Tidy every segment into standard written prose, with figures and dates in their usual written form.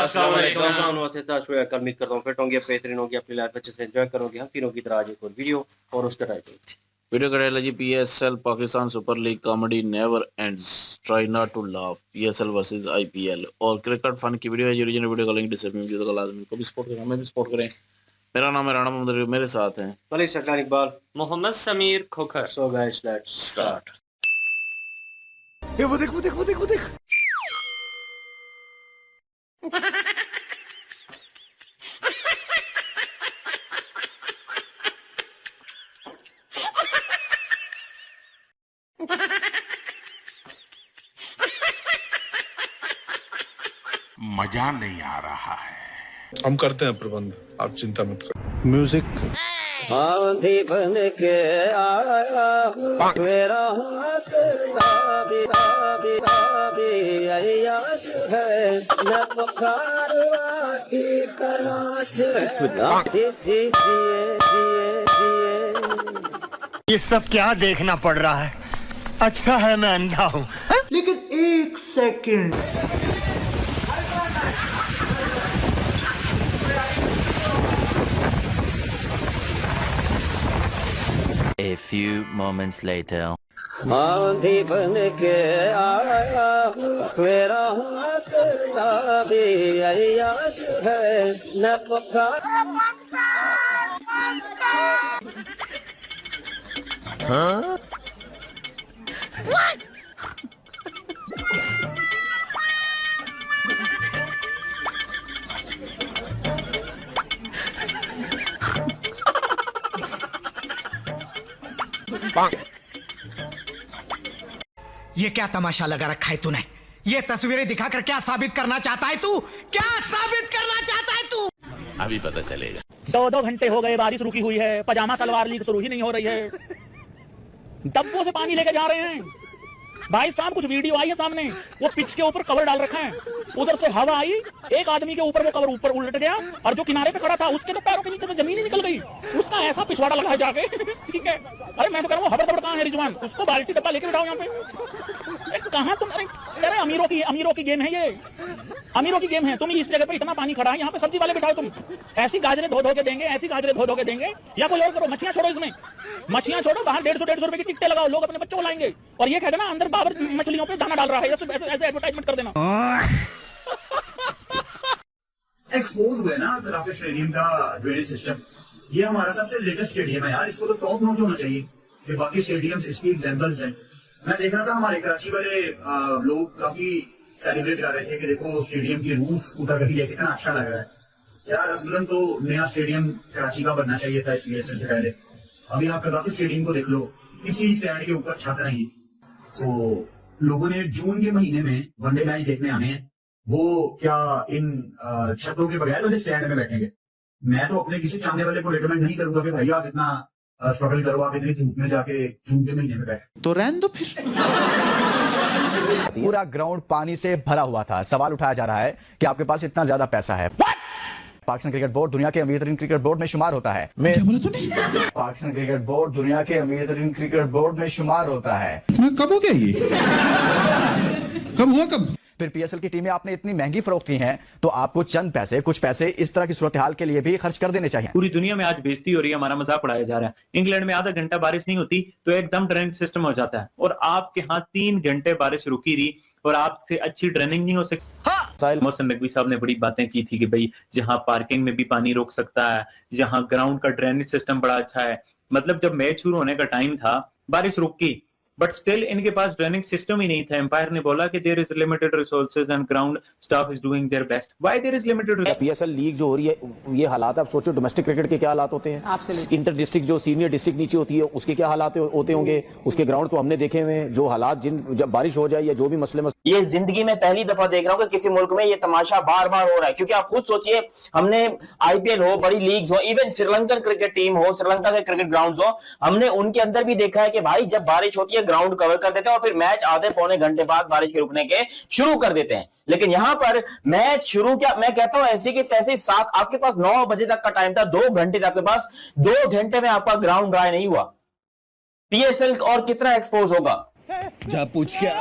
अस्सलाम वालेकुम। उम्मीद करता हूँ फिट होंगे, बेहतरीन होंगे, अपनी लाइफ अच्छे से एंजॉय करोगे। हम तीनों की तरह आज एक और वीडियो और उसका टाइटल वीडियो करेला जी PSL Pakistan super league comedy never ends, try not to laugh, PSL versus IPL और क्रिकेट फन की वीडियो है। जो ओरिजिनल वीडियो का लिंक डिस्क्रिप्शन में वीडियो का लाजमी को भी सपोर्ट करें, हमें भी सपोर्ट करें। मेरा नाम है राणा मोहम्मद, मेरे साथ हैं Malik Saqlain Iqbal, Mohammad Sameer Khokhar. So guys let's start. ये वो देख वो देख वो देख वो देख। मजा नहीं आ रहा है। हम करते हैं प्रबंध, आप चिंता मत करो। म्यूजिक आंधी बन के आया मेरा अय्याश है, न पुकार की तलाश है। ये सब क्या देखना पड़ रहा है? अच्छा है मैं अंधा हूँ। लेकिन एक second, A few moments later. आंधी बन के आया मेरा अय्याश है, न पुकार। ये क्या तमाशा लगा रखा है तूने? ये तस्वीरें दिखाकर क्या साबित करना चाहता है तू? क्या साबित करना चाहता है तू? अभी पता चलेगा। 2 घंटे हो गए, बारिश रुकी हुई है, पजामा सलवार लीग शुरू ही नहीं हो रही है। डब्बों से पानी लेके जा रहे हैं भाई साहब। कुछ वीडियो आई है सामने, वो पिच के ऊपर कवर डाल रखा है, उधर से हवा आई, एक आदमी के ऊपर वो कवर ऊपर उलट गया और जो किनारे पे खड़ा था उसके तो पैरों के नीचे से जमीन ही निकल गई। उसका ऐसा पिछवाड़ा लगा है जाके। ठीक है, अरे मैं तो कह रहा हूँ हबड़ कहाँ है रिजवान, उसको बाल्टी डब्बा लेके बिठाओ यहाँ पे। कहाँ तुम? अरे अमीरों की गेम है ये, अमीरों की गेम है। तुम इस जगह पे इतना पानी खड़ा है, यहाँ पे सब्जी वाले बिठाओ तुम। ऐसी गाजरे धो धो के देंगे, ऐसी गाजरे धो धो के देंगे। या कोई और करो, मछलियां छोड़ो, इसमें मछलियां छोड़ो, बाहर 150 रुपए की टिकटें लगाओ, लोग अपने बच्चों को लाएंगे और ये कहते ना अंदर बाबर मछलियों पे दाना डाल रहा है, ऐसे एडवर्टाइजमेंट कर देना। एक्सपोज हुए ना कराफे स्टेडियम का ड्रेनेज सिस्टम। ये हमारा सबसे लेटेस्ट स्टेडियम है यार, इसको तो टॉप नॉच होना चाहिए। ये बाकी स्टेडियम्स इसकी एग्जांपल्स हैं। मैं देख रहा था हमारे कराची वाले लोग काफी सेलिब्रेट कर रहे थे कि देखो स्टेडियम की रूफ ऊपर कहीं जाके कितना अच्छा लग रहा है यार। असलन तो नया स्टेडियम कराची का बनना चाहिए था इसलिए सबसे पहले। अभी आप कदाफी स्टेडियम को देख लो, इसी स्टैंड के ऊपर छत नहीं। तो लोगों ने जून के महीने में वनडे मैच देखने आने हैं, वो क्या इन छतों के बगैर वाले स्टैंड में बैठेंगे? मैं तो अपने किसी चाहने वाले को रिकमेंड नहीं करूंगा कि भाई आप इतना स्ट्रगल करो, आप इतनी धूप में जाके जून के महीने में बैठे। तो रहने दो फिर। पूरा ग्राउंड पानी से भरा हुआ था। सवाल उठाया जा रहा है कि आपके पास इतना ज्यादा पैसा है। पाकिस्तान क्रिकेट बोर्ड दुनिया के अमीर तरीन क्रिकेट बोर्ड में शुमार होता है। पाकिस्तान क्रिकेट बोर्ड दुनिया के अमीर तरीन क्रिकेट बोर्ड में शुमार होता है। कब हो गया ये? कब हुआ कब? फिर पीएसएल की टीमें आपने इतनी महंगी फरोख्त की हैं, तो आपको चंद पैसे, कुछ पैसे इस तरह की सूरत हाल के लिए भी खर्च कर देने चाहिए। पूरी दुनिया में आज बेइज्जती हो रही है, हमारा मजाक उड़ाया जा रहा है। इंग्लैंड में आधा घंटा बारिश नहीं होती तो एकदम ड्रेनेज सिस्टम हो जाता है, और आपके यहाँ 3 घंटे बारिश रुकी रही और आपसे अच्छी ड्रेनिंग नहीं हो सकती। मोहसिन नकवी साहब ने बड़ी बातें की थी कि भाई जहां पार्किंग में भी पानी रोक सकता है, जहां ग्राउंड का ड्रेनेज सिस्टम बड़ा अच्छा है। मतलब जब मैच शुरू होने का टाइम था, बारिश रुकी, बट स्टिल इनके पास ड्रेनिंग सिस्टम ही नहीं था। एम्पायर ने बोला कि there is limited resources and ground staff is doing their best. Why there is limited? PSL league जो हो रही है, ये हालात आप सोचो डोमेस्टिक क्रिकेट के क्या हालात होते हैं। इंटर डिस्ट्रिक्ट जो सीनियर डिस्ट्रिक्ट नीचे होती है उसके क्या हालात होते होंगे। उसके ग्राउंड तो हमने देखे हुए हैं, जो हालात जब बारिश हो जाए या जो भी मसले ये जिंदगी में पहली दफा देख रहा हूँ कि किसी मुल्क में ये तमाशा बार बार हो रहा है। क्योंकि आप खुद सोचिए, हमने आईपीएल हो, बड़ी लीग्स हो, इवन श्रीलंकन क्रिकेट टीम हो, श्रीलंका के क्रिकेट ग्राउंड हो, हमने उनके अंदर भी देखा है कि भाई जब बारिश होती है ग्राउंड कवर कर देते हैं और फिर मैच आधे पौने घंटे बाद बारिश के रुकने के शुरू कर देते हैं। लेकिन यहां पर मैच शुरू क्या, मैं कहता हूं ऐसे की तैसे, 7 आपके पास 9 बजे तक का टाइम था, 2 घंटे था आपके पास, 2 घंटे में आपका ग्राउंड ड्राई नहीं हुआ। पीएसएल और कितना एक्सपोज होगा? जा पूछ क्या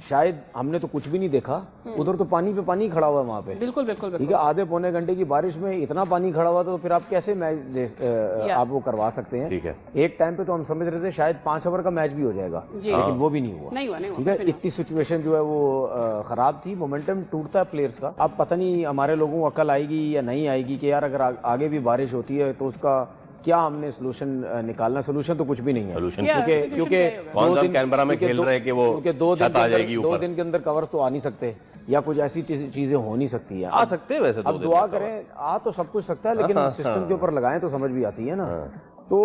शायद हमने तो कुछ भी नहीं देखा, उधर तो पानी पे पानी खड़ा हुआ है वहां पे। बिल्कुल बिल्कुल ठीक है, आधे पौने घंटे की बारिश में इतना पानी खड़ा हुआ तो फिर आप कैसे मैच आप वो करवा सकते हैं। ठीक है, एक टाइम पे तो हम समझ रहे थे शायद 5 ओवर का मैच भी हो जाएगा, लेकिन वो भी नहीं हुआ। ठीक है, इतनी सिचुएशन जो है वो खराब थी, मोमेंटम टूटता है प्लेयर्स का। अब पता नहीं हमारे लोगों को अकल आएगी या नहीं आएगी कि यार अगर आगे भी बारिश होती है तो उसका क्या हमने सोल्यूशन निकालना। सोल्यूशन तो कुछ भी नहीं है, क्योंकि कैनबरा में खेल रहे हैं कि वो छत आ जाएगी ऊपर। 2 दिन के अंदर कवर तो आ नहीं सकते, या कुछ ऐसी चीजें हो नहीं सकती है। आ सकते हैं वैसे, अब दुआ करें, आ तो सब कुछ सकता है, लेकिन सिस्टम के ऊपर लगाएं तो समझ भी आती है ना। तो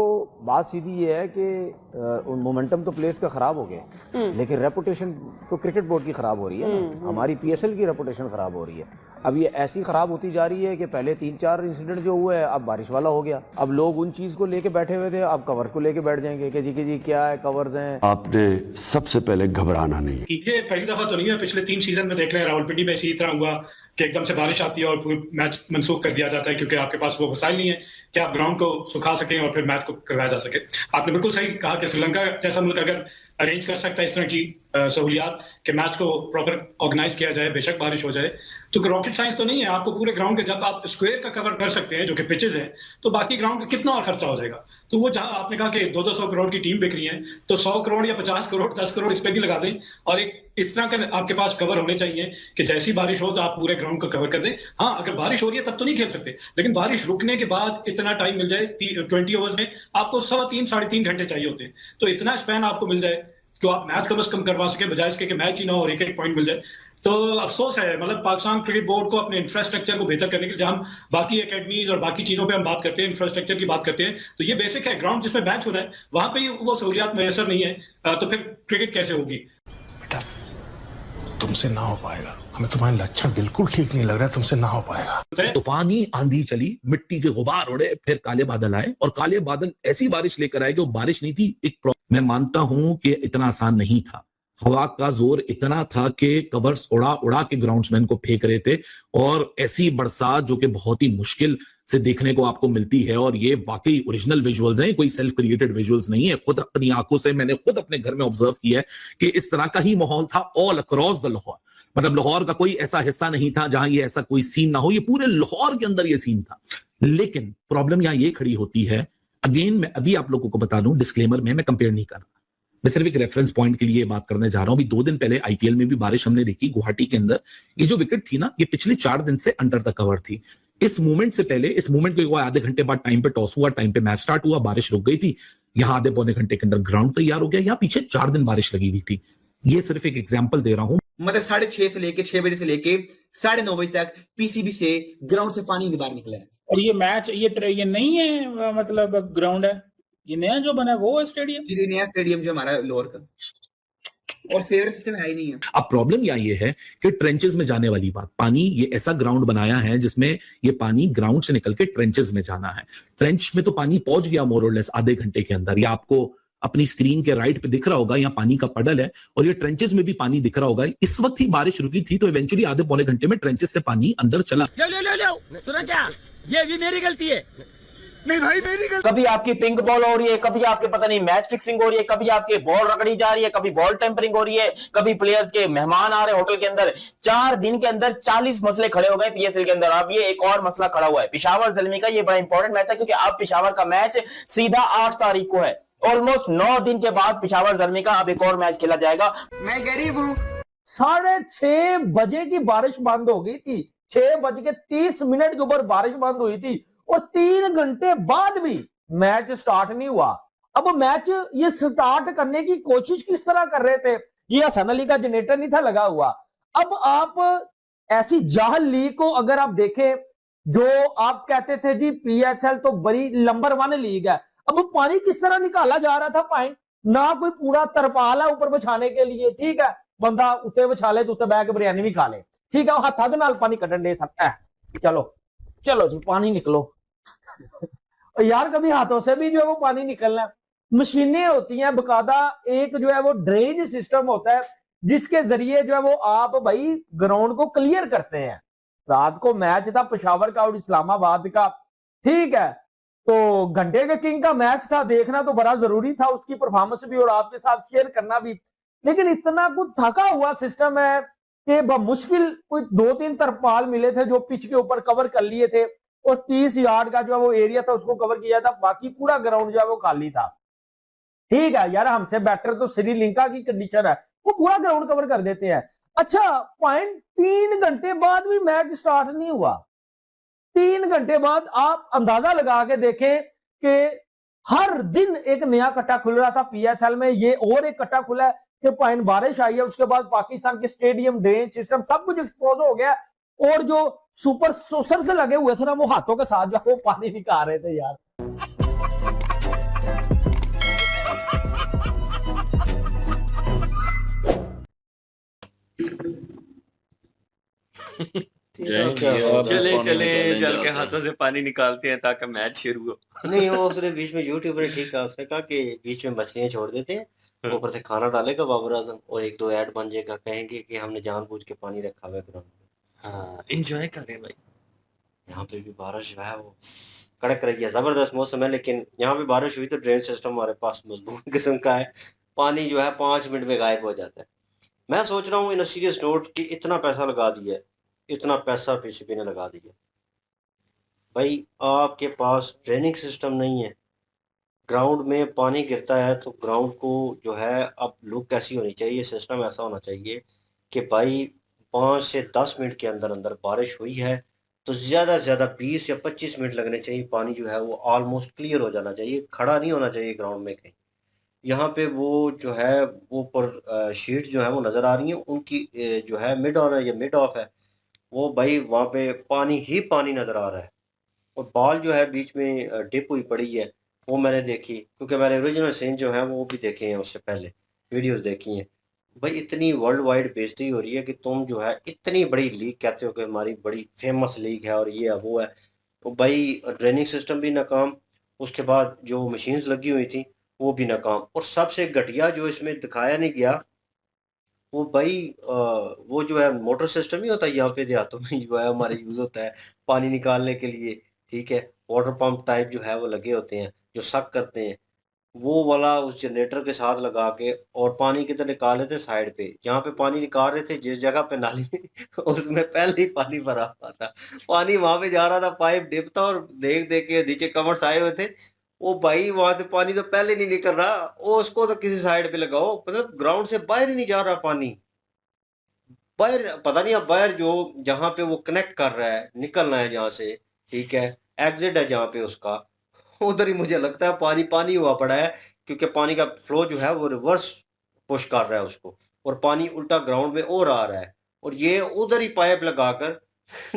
बात सीधी ये है कि मोमेंटम तो प्लेयर्स का खराब हो गया, लेकिन रेपुटेशन तो क्रिकेट बोर्ड की खराब हो रही है ना, हमारी पीएसएल की रेपुटेशन खराब हो रही है। अब ये ऐसी खराब होती जा रही है कि पहले 3-4 इंसिडेंट जो हुए है, अब बारिश वाला हो गया। अब लोग उन चीज को लेके बैठे हुए थे, अब कवर्स को लेके बैठ जाएंगे कि जी क्या है, कवर्स हैं। आपने सबसे पहले घबराना नहीं। ये पहली दफा तो नहीं है, पिछले 3 सीजन में देख रहे हैं रावलपिंडी में इसी तरह हुआ कि एकदम से बारिश आती है और पूरा मैच मनसूख कर दिया जाता है, क्योंकि आपके पास वो वसाइल नहीं है कि आप ग्राउंड को सुखा सकें और फिर मैच को करवाया जा सके। आपने बिल्कुल सही कहा कि श्रीलंका जैसा मुल्क अगर अरेंज कर सकता है इस तरह की सहूलियात कि मैच को प्रॉपर ऑर्गेनाइज किया जाए, बेशक बारिश हो जाए, तो रॉकेट साइंस तो नहीं है। आपको पूरे ग्राउंड के जब आप स्क्वायर का कवर कर सकते हैं जो कि पिचेज हैं, तो बाकी ग्राउंड का कितना और खर्चा हो जाएगा। तो वो जहां आपने कहा कि 200 करोड़ की टीम बिक रही है, तो 100 करोड़ या 50 करोड़ 10 करोड़ इस पे भी लगा दें, और एक इस तरह का आपके पास कवर होने चाहिए कि जैसी बारिश हो तो आप पूरे ग्राउंड को कवर कर दें। हाँ, अगर बारिश हो रही है तब तो नहीं खेल सकते, लेकिन बारिश रुकने के बाद इतना टाइम मिल जाए, 20 ओवर्स में आपको 3.5 घंटे चाहिए होते हैं, तो इतना स्पैन आपको मिल जाए कि आप मैच कम से कम करवा सके, बजाय इसके कि मैच ही ना हो और एक पॉइंट मिल जाए। तो अफसोस है, मतलब पाकिस्तान क्रिकेट बोर्ड को अपने इंफ्रास्ट्रक्चर को बेहतर करने के लिए, हम बाकी एकेडमीज और बाकी चीजों पे हम बात करते हैं, इंफ्रास्ट्रक्चर की बात करते हैं, तो ये बेसिक है, ग्राउंड जिसमें मैच हो रहा है वहां पे ही वो सहूलियात मैसर नहीं है, तो फिर क्रिकेट कैसे होगी। बेटा तुमसे ना हो पाएगा, हमें तुम्हारे लक्षण बिल्कुल ठीक नहीं लग रहा है, तुमसे ना हो पाएगा। तूफानी आंधी चली, मिट्टी के गुबार उड़े, फिर काले बादल आए, और काले बादल ऐसी बारिश लेकर आए कि वो बारिश नहीं थी, एक मैं मानता हूं कि इतना आसान नहीं था। हवा का जोर इतना था कि कवर्स उड़ा उड़ा के ग्राउंड्समैन को फेंक रहे थे, और ऐसी बरसात जो कि बहुत ही मुश्किल से देखने को आपको मिलती है। और ये वाकई ओरिजिनल विजुअल्स हैं, कोई सेल्फ क्रिएटेड विजुअल्स नहीं है। खुद अपनी आंखों से मैंने खुद अपने घर में ऑब्जर्व किया है कि इस तरह का ही माहौल था ऑल अक्रॉस द लाहौर। मतलब लाहौर का कोई ऐसा हिस्सा नहीं था जहां ये ऐसा कोई सीन ना हो, ये पूरे लाहौर के अंदर ये सीन था। लेकिन प्रॉब्लम यहां ये खड़ी होती है, अगेन मैं अभी आप लोगों को बता दूं, डिस्क्लेमर में मैं कंपेयर नहीं कर रहा, मैं सिर्फ एक रेफरेंस पॉइंट के लिए बात करने जा रहा हूं। अभी 2 दिन पहले आईपीएल में भी बारिश हमने देखी गुवाहाटी के अंदर। ये जो विकेट थी ना, ये पिछले 4 दिन से अंडर द कवर थी। इस मूवमेंट से पहले, इस मूवमेंट के आधे घंटे बाद टाइम पे टॉस हुआ, टाइम पे मैच स्टार्ट हुआ, बारिश रुक गई थी, यहां आधे पौने घंटे के अंदर ग्राउंड तैयार हो गया। यहाँ पीछे 4 दिन बारिश लगी हुई थी। ये सिर्फ एक एग्जाम्पल दे रहा हूं। मतलब 6:30 से लेके 6 बजे से लेके 9:30 बजे तक पीसीबी से ग्राउंड से पानी बाहर निकला है। और ये मैच ये नहीं है, मतलब ग्राउंड है, ये नया जो बना है वो है स्टेडियम, ये नया स्टेडियम जो हमारा लोअर का, और फेवर सिस्टम है ही नहीं है। अब प्रॉब्लम यहाँ ये है कि ट्रेंचेस में जाने वाली बात, पानी, ये ऐसा ग्राउंड बनाया है जिसमें ये पानी ग्राउंड से निकल के ट्रेंचेस में जाना है। ट्रेंच में तो पानी पहुंच गया मोर और लेस आधे घंटे के अंदर। या आपको अपनी स्क्रीन के राइट पे दिख रहा होगा, यहाँ पानी का पडल है, और ये ट्रेंचेस में भी पानी दिख रहा होगा। इस वक्त ही बारिश रुकी थी, तो इवेंचुअली आधे पौने घंटे में ट्रेंचेस से पानी अंदर चला। सुना क्या, ये भी मेरी गलती है। नहीं भाई, मेरी गलती। कभी आपकी पिंक बॉल हो रही है, कभी आपके पता नहीं मैच फिक्सिंग हो रही है, कभी आपके बॉल रगड़ी जा रही है, कभी बॉल टेम्परिंग हो रही है, कभी प्लेयर्स के मेहमान आ रहे हैं होटल के अंदर। 4 दिन के अंदर 40 मसले खड़े हो गए पीएसएल के अंदर। अब ये एक और मसला खड़ा हुआ है पिशावर ज़ल्मी का। ये बड़ा इंपॉर्टेंट मैच है, क्योंकि अब पिशावर का मैच सीधा 8 तारीख को है। ऑलमोस्ट 9 दिन के बाद पिशावर ज़ल्मी का अब एक और मैच खेला जाएगा। मैं गरीब हूँ। 6:30 बजे की बारिश बंद हो गई थी, 6:30 के ऊपर बारिश बंद हुई थी, और 3 घंटे बाद भी मैच स्टार्ट नहीं हुआ। अब मैच ये स्टार्ट करने की कोशिश किस तरह कर रहे थे, ये हसन अली का जनरेटर नहीं था लगा हुआ। अब आप ऐसी जाहल लीग को अगर आप देखें, जो आप कहते थे जी पीएसएल तो बड़ी नंबर 1 लीग है, अब पानी किस तरह निकाला जा रहा था, पॉइंट ना कोई पूरा तरपाल है ऊपर बिछाने के लिए, ठीक है, बंदा उत्ते बिछा ले तो उत्ते बह के बिरयानी भी खा ले, ठीक है, हाथा दे नाल पानी कटन दे सकता है। चलो जी पानी निकलो यार, कभी हाथों से भी जो है वो पानी निकलना है। मशीनें होती हैं बकायदा, एक जो है वो ड्रेन सिस्टम होता है जिसके जरिए जो है वो आप भाई ग्राउंड को क्लियर करते हैं। रात को मैच था पेशावर का और इस्लामाबाद का, ठीक है, तो घंटे के किंग का मैच था, देखना तो बड़ा जरूरी था, उसकी परफॉर्मेंस भी और आपके साथ शेयर करना भी। लेकिन इतना कुछ थका हुआ सिस्टम है कि मुश्किल कोई 2-3 तरपाल मिले थे जो पिच के ऊपर कवर कर लिए थे और 30 यार्ड का जो वो एरिया था उसको कवर किया था, बाकी पूरा ग्राउंड जो है वो खाली था। ठीक है यार, हमसे बेटर तो श्रीलंका की कंडीशन है, वो पूरा ग्राउंड कवर कर देते हैं। अच्छा, 3 घंटे बाद भी मैच स्टार्ट नहीं हुआ। 3 घंटे बाद आप अंदाजा लगा के देखें कि हर दिन एक नया कट्टा खुल रहा था पीएसएल में। ये और एक कट्टा खुला है कि पॉइंट बारिश आई है, उसके बाद पाकिस्तान के स्टेडियम, ड्रेनेज सिस्टम सब कुछ एक्सपोज हो गया और जो सुपर सोसर से लगे हुए थे ना, वो हाथों के साथ जो वो पानी निकाल रहे थे यार। चले चले जल के हाथों से पानी निकालते हैं ताकि मैच शुरू हो। नहीं, वो उसने बीच में यूट्यूब ने ठीक कहा, उसने कहा कि बीच में मछलियां छोड़ देते हैं, ऊपर से खाना डालेगा बाबर आजम और 1-2 ऐड बन जाएगा, कहेंगे कि हमने जानबूझ के पानी रखा हुआ है ग्राउंड में। हाँ, एंजॉय करें भाई। यहाँ पे भी बारिश जो है वो कड़क रही है, जबरदस्त मौसम है, लेकिन यहाँ पे बारिश हुई तो ड्रेन सिस्टम हमारे पास मजबूत किस्म का है, पानी जो है 5 मिनट में गायब हो जाता है। मैं सोच रहा हूँ इन सीरियस नोट कि इतना पैसा लगा दिया है, इतना पैसा पीसीबी ने लगा दिया भाई, आपके पास ड्रेनिंग सिस्टम नहीं है, ग्राउंड में पानी गिरता है तो ग्राउंड को जो है अब लुक कैसी होनी चाहिए, सिस्टम ऐसा होना चाहिए कि भाई 5 से 10 मिनट के अंदर अंदर बारिश हुई है तो ज़्यादा से ज़्यादा 20 या 25 मिनट लगने चाहिए, पानी जो है वो ऑलमोस्ट क्लियर हो जाना चाहिए, खड़ा नहीं होना चाहिए ग्राउंड में कहीं। यहाँ पे वो जो है वो ऊपर शीट जो है वो नज़र आ रही है उनकी, जो है मिड ऑन है या मिड ऑफ है, वो भाई वहाँ पे पानी ही पानी नज़र आ रहा है और बॉल जो है बीच में डिप हुई पड़ी है, वो मैंने देखी क्योंकि मैंने ओरिजिनल सीन जो है वो भी देखे हैं, उससे पहले वीडियोस देखी हैं। भाई इतनी वर्ल्ड वाइड बेइज्जती हो रही है कि तुम जो है इतनी बड़ी लीग कहते हो कि हमारी बड़ी फेमस लीग है और ये है वो है, तो भाई ड्रेनिंग सिस्टम भी नाकाम, उसके बाद जो मशीन्स लगी हुई थी वो भी नाकाम, और सबसे घटिया जो इसमें दिखाया नहीं गया वो भाई वो जो है मोटर सिस्टम ही होता है यहाँ पे देहातों में जो है हमारे यूज़ होता है पानी निकालने के लिए, ठीक है, वाटर पंप टाइप जो है वो लगे होते हैं जो सक करते हैं, वो वाला उस जनरेटर के साथ लगा के और पानी किधर निकाल रहे थे, साइड पे जहाँ पे पानी निकाल रहे थे जिस जगह पे नाली उसमें पहले ही पानी भरा हुआ था, पानी वहां पे जा रहा था, पाइप डिप था और देख देख के नीचे कमर्स आए हुए थे, वो भाई वहां से पानी तो पहले नहीं निकल रहा, वो उसको तो किसी साइड पे लगाओ, मतलब ग्राउंड से बाहर ही नहीं जा रहा पानी, बाहर पता नहीं अब बाहर जो जहाँ पे वो कनेक्ट कर रहा है निकलना है जहाँ से, ठीक है, एग्जिट है जहाँ पे उसका, उधर ही मुझे लगता है पानी पानी हुआ पड़ा है, क्योंकि पानी का फ्लो जो है वो रिवर्स पुश कर रहा है उसको और पानी उल्टा ग्राउंड में और आ रहा है, और ये उधर ही पाइप लगाकर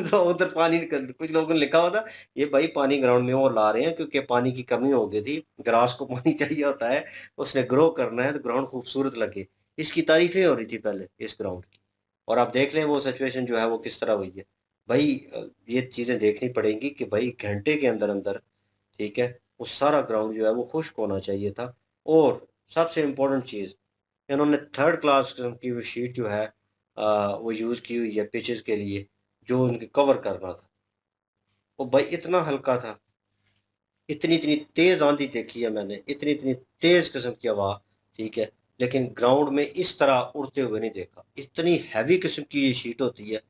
तो उधर पानी निकल, कुछ लोगों ने लिखा हुआ था ये भाई पानी ग्राउंड में और ला रहे हैं क्योंकि पानी की कमी हो गई थी, ग्रास को पानी चाहिए होता है, उसने ग्रो करना है तो ग्राउंड खूबसूरत लगे, इसकी तारीफें हो रही थी पहले इस ग्राउंड की, और आप देख लें वो सिचुएशन जो है वो किस तरह हुई है भाई। ये चीज़ें देखनी पड़ेंगी कि भाई घंटे के अंदर अंदर, ठीक है, वो सारा ग्राउंड जो है वो खुश्क होना चाहिए था, और सबसे इम्पोर्टेंट चीज़ इन्होंने थर्ड क्लास की वो शीट जो है वो यूज़ की हुई है पिचेस के लिए जो उनके कवर करना था, वो भाई इतना हल्का था, इतनी इतनी तेज़ आंधी देखी है मैंने, इतनी इतनी तेज़ किस्म की हवा, ठीक है, लेकिन ग्राउंड में इस तरह उड़ते हुए नहीं देखा, इतनी हैवी किस्म की ये शीट होती है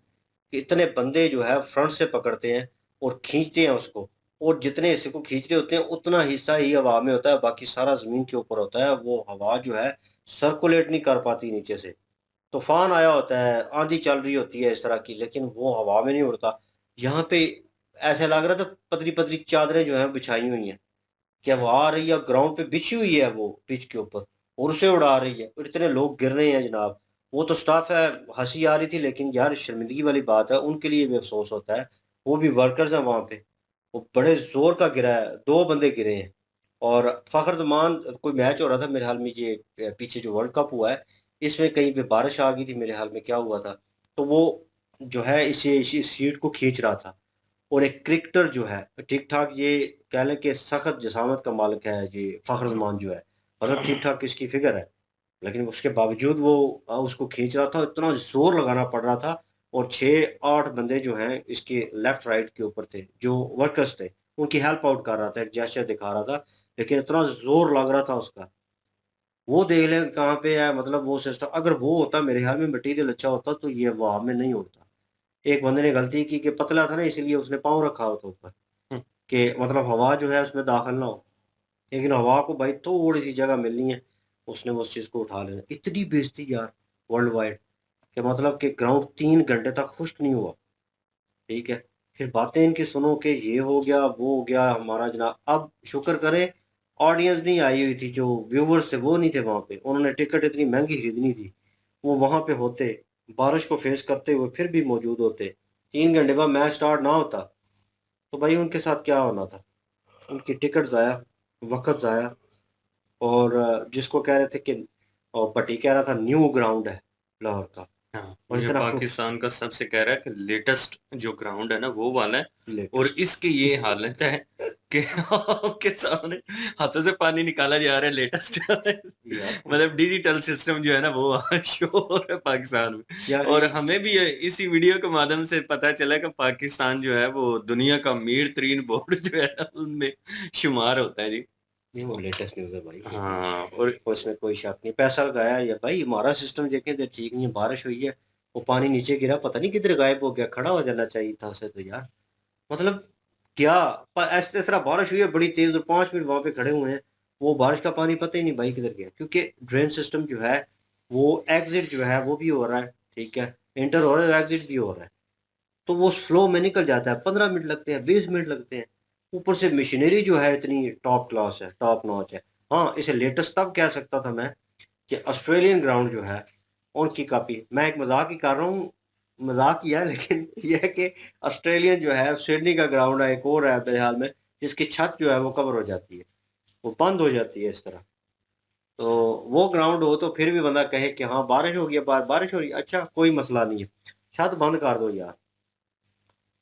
कि इतने बंदे जो है फ्रंट से पकड़ते हैं और खींचते हैं उसको, और जितने हिस्से को खींच रहे होते हैं उतना हिस्सा ही हवा में होता है, बाकी सारा ज़मीन के ऊपर होता है, वो हवा जो है सर्कुलेट नहीं कर पाती नीचे से, तूफान आया होता है, आंधी चल रही होती है इस तरह की, लेकिन वो हवा में नहीं उड़ता। यहाँ पे ऐसा लग रहा था पतली पतली चादरें जो हैं बिछाई हुई हैं कि हवा आ रही है, ग्राउंड पे बिछी हुई है वो पिच के ऊपर और उसे उड़ा रही है, और इतने लोग गिर रहे हैं जनाब, वो तो स्टाफ है, हंसी आ रही थी, लेकिन यार शर्मिंदगी वाली बात है, उनके लिए भी अफसोस होता है, वो भी वर्कर्स हैं वहाँ पे, वो बड़े जोर का गिरा है, 2 बंदे गिरे हैं, और फखर जमान कोई मैच हो रहा था मेरे हाल में, ये पीछे जो वर्ल्ड कप हुआ है इसमें कहीं पे बारिश आ गई थी मेरे हाल में, क्या हुआ था, तो वो जो है इस सीट को खींच रहा था, और एक क्रिकेटर जो है ठीक ठाक, ये कह लें कि सख्त जसामत का मालिक है ये फखर जमान जो है, मतलब ठीक ठाक इसकी फिगर है, लेकिन उसके बावजूद वो उसको खींच रहा था, इतना जोर लगाना पड़ रहा था, और 6-8 बंदे जो हैं इसके लेफ्ट राइट के ऊपर थे जो वर्कर्स थे, उनकी हेल्प आउट कर रहा था, एक जेस्चर दिखा रहा था, लेकिन इतना जोर लग रहा था उसका, वो देख ले कहाँ पे है, मतलब वो सिस्टम अगर वो होता मेरे ख्याल में मटेरियल अच्छा होता तो ये हवा में नहीं उड़ता। एक बंदे ने गलती की कि पतला था ना इसलिए उसने पाँव रखा होता ऊपर कि मतलब हवा जो है उसमें दाखिल ना हो, लेकिन हवा को भाई थोड़ी सी जगह मिलनी है, उसने वो उस चीज़ को उठा लेना। इतनी बेइज्जती यार वर्ल्ड वाइड कि मतलब कि ग्राउंड 3 घंटे तक खुश्क नहीं हुआ। ठीक है, फिर बातें इनकी सुनो कि ये हो गया वो हो गया हमारा जनाब। अब शुक्र करें ऑडियंस नहीं आई हुई थी, जो व्यूवर्स थे वो नहीं थे वहाँ पे, उन्होंने टिकट इतनी महंगी खरीदनी थी, वो वहाँ पे होते, बारिश को फेस करते हुए फिर भी मौजूद होते। 3 घंटे बाद मैच स्टार्ट ना होता तो भाई उनके साथ क्या होना था, उनकी टिकट ज़ाया, वक्त ज़ाया। और जिसको कह रहे थे कि और पट्टी कह रहा था न्यू ग्राउंड है लाहौर का, हाँ, और मुझे इतना पाकिस्तान का सबसे कह रहा है कि लेटेस्ट जो ग्राउंड है ना वो वाला है, और इसकी ये हालत है कि आपके सामने हाथों से पानी निकाला जा रहा है लेटेस्ट मतलब डिजिटल सिस्टम जो है ना वो शो हो रहा है पाकिस्तान में। और हमें भी इसी वीडियो के माध्यम से पता चला कि पाकिस्तान जो है वो दुनिया का अमीर तरीन बोर्ड जो है ना उनमें शुमार होता है जी। नहीं वो लेटेस्ट न्यूज़ है भाई। हाँ, और उसमें कोई शक नहीं, पैसा लगाया या भाई हमारा सिस्टम देखें तो ठीक नहीं है, बारिश हुई है वो पानी नीचे गिरा पता नहीं किधर गायब हो गया, खड़ा हो जाना चाहिए था उसे तो यार। मतलब क्या इस तरह बारिश हुई है बड़ी तेज और 5 मिनट वहां पे खड़े हुए हैं, वो बारिश का पानी पता ही नहीं भाई किधर गया, क्योंकि ड्रेन सिस्टम जो है वो एग्जिट जो है वो भी हो रहा है, ठीक है, इंटर हो रहा है एग्जिट भी हो रहा है, तो वो फ्लो में निकल जाता है, 15 मिनट लगते हैं 20 मिनट लगते हैं। ऊपर से मशीनरी जो है इतनी टॉप क्लास है, टॉप नॉच है। हाँ इसे लेटेस्ट तब कह सकता था मैं कि ऑस्ट्रेलियन ग्राउंड जो है उनकी कॉपी, मैं एक मजाक ही कर रहा हूँ, मजाक ही है लेकिन यह है कि ऑस्ट्रेलियन जो है सिडनी का ग्राउंड है, एक और है मेरे हाल में, जिसकी छत जो है वो कवर हो जाती है, वो बंद हो जाती है इस तरह। तो वो ग्राउंड हो तो फिर भी बंदा कहे कि हाँ बारिश हो गई है, बारिश हो रही है, अच्छा कोई मसला नहीं है, छत बंद कर दो यार।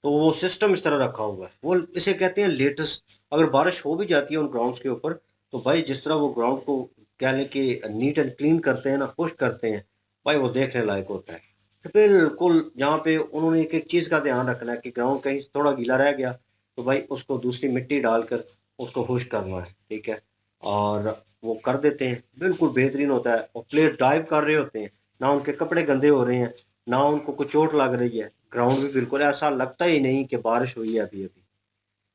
तो वो सिस्टम इस तरह रखा हुआ है, वो इसे कहते हैं लेटेस्ट। अगर बारिश हो भी जाती है उन ग्राउंड्स के ऊपर तो भाई जिस तरह वो ग्राउंड को कह लें कि नीट एंड क्लीन करते हैं ना, पुश करते हैं, भाई वो देखने लायक होता है। तो बिल्कुल यहाँ पे उन्होंने एक एक चीज़ का ध्यान रखना है कि ग्राउंड कहीं थोड़ा गीला रह गया तो भाई उसको दूसरी मिट्टी डालकर उसको खुश करना है, ठीक है, और वो कर देते हैं, बिल्कुल बेहतरीन होता है। और प्लेयर डाइव कर रहे होते हैं, ना उनके कपड़े गंदे हो रहे हैं, ना उनको कुछ चोट लग रही है, ग्राउंड भी बिल्कुल ऐसा लगता ही नहीं कि बारिश हुई है अभी अभी।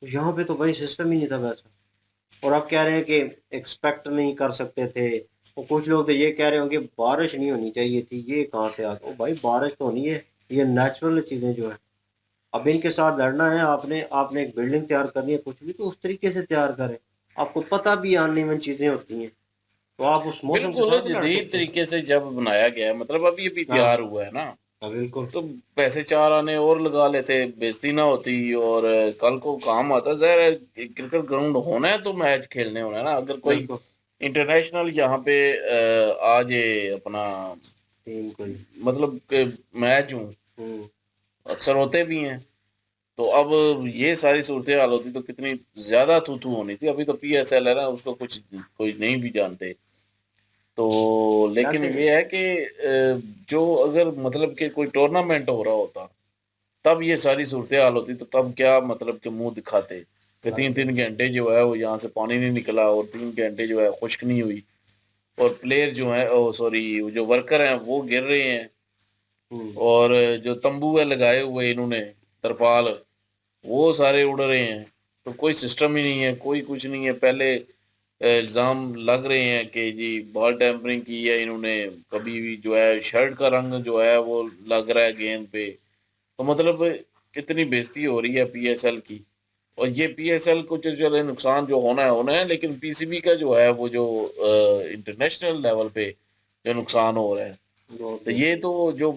तो यहाँ पे तो भाई सिस्टम ही नहीं था वैसा। और आप कह रहे हैं कि एक्सपेक्ट नहीं कर सकते थे, और कुछ लोग तो ये कह रहे होंगे बारिश नहीं होनी चाहिए थी, ये कहाँ से आ गया। भाई बारिश तो होनी है, ये नेचुरल चीज़ें जो है। अब इनके साथ लड़ना है आपने, आपने एक बिल्डिंग तैयार करनी है कुछ भी तो उस तरीके से तैयार करें, आपको पता भी आने में चीज़ें होती हैं, तो आप उस मौसम के बिल्कुल साथ भी लड़ जदीद सकते हैं। तरीके से जब बनाया गया है, मतलब अभी अभी हाँ तैयार हुआ है ना, हाँ बिल्कुल। तो पैसे 4 आने और लगा लेते, बेइज्जती ना होती और कल को काम आता। ज़ाहिर है क्रिकेट ग्राउंड होना है तो मैच खेलने होना है ना। अगर कोई बिल्कुल इंटरनेशनल यहाँ पे आ जाए अपना, टीम कोई मतलब मैच हूँ, अक्सर होते भी हैं, तो अब ये सारी सूरत हाल होती तो कितनी ज्यादा थू थू होनी थी। अभी तो PSL है ना, उसको कुछ कोई नहीं भी जानते। तो लेकिन जानते ये है कि जो अगर मतलब कि कोई टूर्नामेंट हो रहा होता तब ये सारी सूरत हाल होती, तो तब क्या मतलब कि मुंह दिखाते कि 3-3 घंटे जो है वो यहाँ से पानी नहीं निकला और 3 घंटे जो है खुश्क नहीं हुई, और प्लेयर जो है ओ सॉरी जो वर्कर हैं वो गिर रहे हैं, और जो तंबू है लगाए हुए इन्होंने तरपाल वो सारे उड़ रहे हैं। तो कोई सिस्टम ही नहीं है, कोई कुछ नहीं है। पहले इल्ज़ाम लग रहे हैं कि जी बॉल टैम्परिंग की है इन्होंने, कभी भी जो है शर्ट का रंग जो है वो लग रहा है गेंद पे। तो मतलब इतनी बेइज्जती हो रही है PSL की। और ये PSL को जो चले नुकसान जो होना है, लेकिन PCB का जो है वो जो इंटरनेशनल लेवल पे जो नुकसान हो रहा है, तो ये तो जो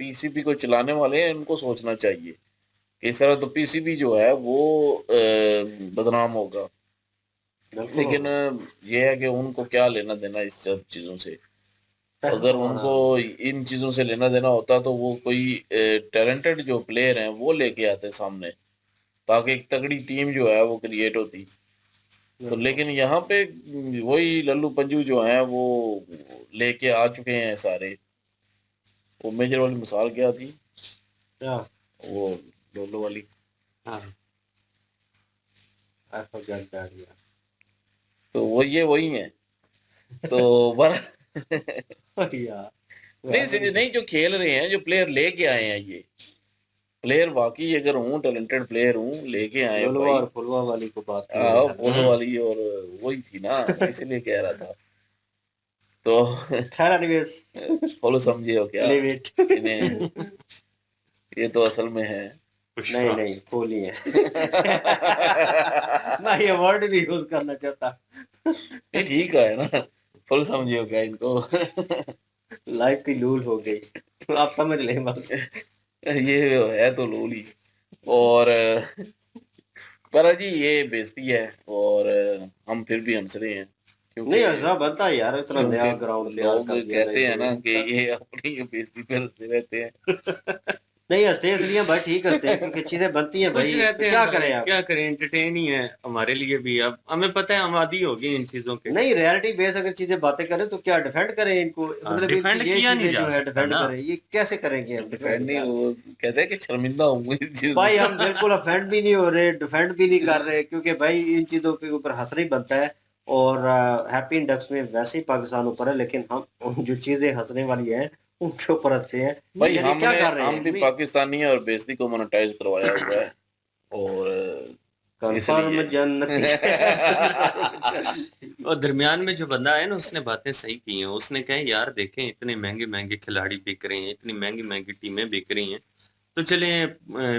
PCB को चलाने वाले हैं इनको सोचना चाहिए कि इस तरह तो PCB जो है वो बदनाम होगा। लेकिन ये है कि उनको क्या लेना देना इस सब चीज़ों से। अगर उनको इन चीज़ों से लेना देना होता तो वो कोई टैलेंटेड जो प्लेयर हैं वो लेके आते सामने, ताकि एक तगड़ी टीम जो है वो क्रिएट होती। तो लेकिन यहाँ पे वही लल्लू पंजू जो हैं वो लेके आ चुके हैं सारे। वो मेजर वाली मिसाल क्या थी, क्या वो लोलो वाली, हाँ I forgot that, yeah. तो वो ये वही है तो यार नहीं जो खेल रहे हैं, जो प्लेयर लेके आए हैं, ये प्लेयर वाकई अगर हूँ टैलेंटेड प्लेयर हूँ, लेके आए फुलवा और फुलवा वाली को बात कर रहे हैं। फुलवा वाली और वही थी ना, इसलिए कह रहा था। तो फॉलो समझे हो क्या इन्हें? ये तो असल में है नहीं फूली है। मैं ये वर्ड भी यूज करना चाहता। ये ठीक है ना, फुल समझे हो क्या इनको? लाइफ की लूल हो गई, आप समझ लें बस। ये है तो लूल ही। और पर जी ये बेइज्जती है, और हम फिर भी हंस रहे हैं नहीं ऐसा बनता है यार, इतना नया ग्राउंड लोग कहते हैं ना कि ये अपनी बेइज्जती पे हंसते रहते हैं। नहीं हंसते इसलिए भाई, ठीक हंसते हैं क्योंकि चीजें बनती हैं भाई, क्या करें आप, क्या करें, एंटरटेन ही है हमारे लिए भी। अब हमें पता है, हम आदी हो गए इन चीजों के। नहीं रियलिटी बेस अगर चीजें बातें करें तो क्या डिफेंड करें इनको? मतलब डिफेंड किया नहीं जा सकता डिफेंड करें, ये कैसे करेंगे हम डिफेंड? नहीं, वो कहते हैं कि शर्मिंदा हूँ इस चीज भाई, हम बिल्कुल ऑफेंड भी नहीं हो रहे, डिफेंड भी नहीं कर रहे, क्योंकि भाई इन चीजों के ऊपर हंसना ही बनता है। और हैप्पी इंडेक्स में वैसे ही पाकिस्तान ऊपर है, लेकिन हम जो चीजें हंसने वाली है उनके ऊपर हंसते हैं भाई। क्या कर रहे हैं? हम भी पाकिस्तानी है और बेइज्जती को मोनेटाइज करवाया हुआ है, और कंफर्म जन्नती। और दरमियान में जो बंदा है ना, उसने बातें सही की हैं। उसने कहा यार देखें, इतने महंगे महंगे खिलाड़ी बिक रहे हैं, इतनी महंगी महंगी टीमें बिक रही हैं, तो चले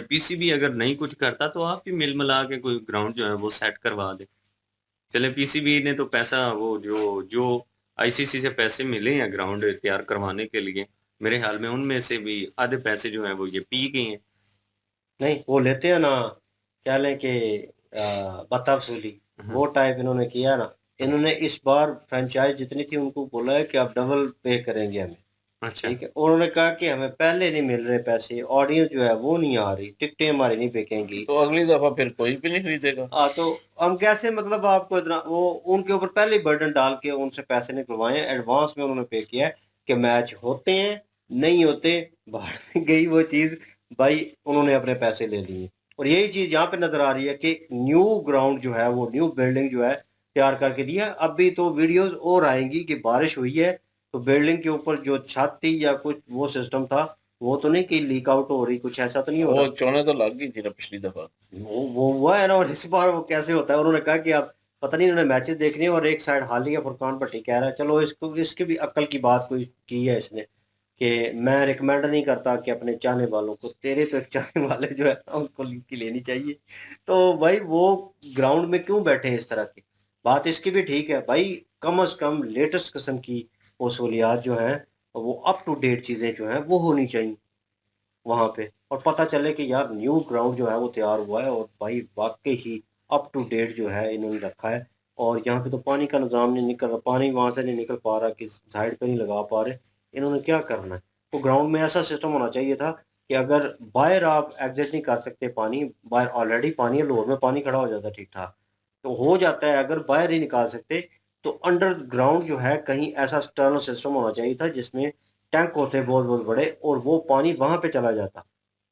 पीसीबी अगर नहीं कुछ करता तो आप ही मिल मिला के कोई ग्राउंड जो है वो सेट करवा दे। चले पीसीबी ने तो पैसा, वो जो आईसीसी से पैसे मिले हैं ग्राउंड तैयार करवाने के लिए, मेरे ख्याल में उनमें से भी आधे पैसे जो हैं वो ये पी गए हैं। नहीं वो लेते हैं ना, क्या लें कि बदतफसीली वो टाइप इन्होंने किया ना। इन्होंने इस बार फ्रेंचाइज जितनी थी उनको बोला है कि आप डबल पे करेंगे हमें। अच्छा, ठीक है, उन्होंने कहा कि हमें पहले नहीं मिल रहे पैसे, ऑडियंस जो है वो नहीं आ रही, टिकटें हमारी नहीं बिकेंगी, तो अगली दफा फिर कोई भी नहीं खरीदेगा। तो हम कैसे, मतलब आपको इतना वो उनके ऊपर पहले ही बर्डन डाल के उनसे पैसे निकलवाए, एडवांस में उन्होंने पे किया है कि मैच होते हैं नहीं होते, बाहर में गई वो चीज भाई, उन्होंने अपने पैसे ले लिए। और यही चीज यहाँ पे नजर आ रही है कि न्यू ग्राउंड जो है, वो न्यू बिल्डिंग जो है तैयार करके दिया। अभी तो वीडियोस और आएंगी कि बारिश हुई है तो बिल्डिंग के ऊपर जो छत थी या कुछ वो सिस्टम था, वो तो नहीं कि लीक आउट हो रही, कुछ ऐसा तो नहीं हो रहा। वो चोने तो लग गई थी ना पिछली दफा, वो हुआ है ना। और इस बार वो कैसे होता है? उन्होंने कहा कि आप पता नहीं, उन्होंने मैचेस देखने और एक साइड हालिया फुरकान भट्टी कह रहा है, चलो इसको इसकी भी अक्ल की बात कोई की है इसने, कि मैं रिकमेंड नहीं करता कि अपने चाहने वालों को, तेरे तो एक चाहने वाले जो है उनको लीग की लेनी चाहिए। तो भाई वो ग्राउंड में क्यों बैठे हैं इस तरह की बात, इसकी भी ठीक है भाई, कम अज कम लेटेस्ट किस्म की सहूलियात जो हैं, वो अप टू डेट चीज़ें जो हैं वो होनी चाहिए वहाँ पे, और पता चले कि यार न्यू ग्राउंड जो है वो तैयार हुआ है और भाई वाकई ही अप टू डेट जो है इन्होंने रखा है। और यहाँ पे तो पानी का निज़ाम नहीं निकल रहा, पानी वहाँ से नहीं निकल पा रहा, किस साइड पे नहीं लगा पा रहे, इन्होंने क्या करना है? तो ग्राउंड में ऐसा सिस्टम होना चाहिए था कि अगर बाहर आप एग्जिट नहीं कर सकते, पानी बाहर ऑलरेडी पानी है, लोअर में पानी खड़ा हो जाता है ठीक ठाक, तो हो जाता है। अगर बाहर ही निकाल सकते तो अंडर ग्राउंड जो है कहीं ऐसा टर्नल सिस्टम होना चाहिए था जिसमें टैंक होते बहुत बहुत बड़े, और वो पानी वहां पे चला जाता,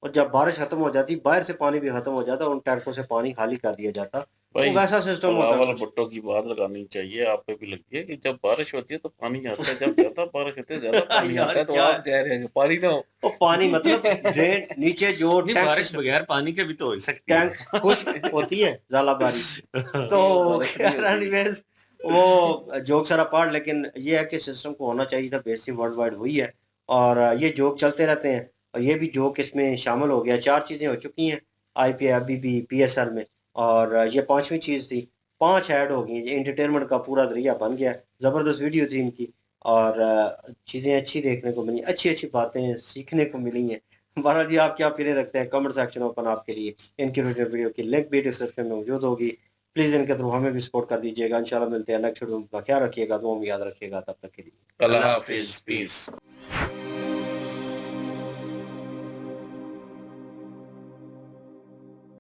और जब बारिश खत्म हो जाती बाहर से पानी भी खत्म हो जाता, उन टैंकों से पानी खाली कर दिया जाता, तो वैसा सिस्टम होता है। भुट्टो की बात लगानी चाहिए, आप पे भी लगती है कि जब बारिश होती है तो पानी आता है, जब ज्यादा बारिश होती है ज्यादा पानी आता है, तो आप कह रहे हैं कि पानी ना हो। पानी मतलब ड्रेन नीचे जो बारिश बगैर पानी के भी तो हो सकती है, टैंक खुश्क होती है ज़्यादा बारिश। तो एनीवेज वो जोक सारा पार्ट, लेकिन ये है कि सिस्टम को होना चाहिए था, बेसिक वर्ल्ड वाइड हुई है और ये जोक चलते रहते हैं, और ये भी जोक इसमें शामिल हो गया। 4 चीज़ें हो चुकी हैं IPL अभी भी PSL में, और ये 5वीं चीज़ थी, 5 ऐड हो गई, एंटरटेनमेंट का पूरा जरिया बन गया। ज़बरदस्त वीडियो थी इनकी, और चीज़ें अच्छी देखने को मिली, अच्छी अच्छी बातें सीखने को मिली हैं। बारा जी आप क्या फिर रखते हैं? कमेंट सेक्शन ओपन आपके लिए, इनकी वीडियो की लिंक भी डिस्क्रिप्शन में मौजूद होगी, प्लीज़ इनके थ्रू हमें भी सपोर्ट कर दीजिएगा। इंशाल्लाह मिलते हैं नेक्स्ट वीडियो में, ख्याल रखिएगा, दुआ में याद रखिएगा, तब तक के लिए अल्लाह हाफिज़, पीस।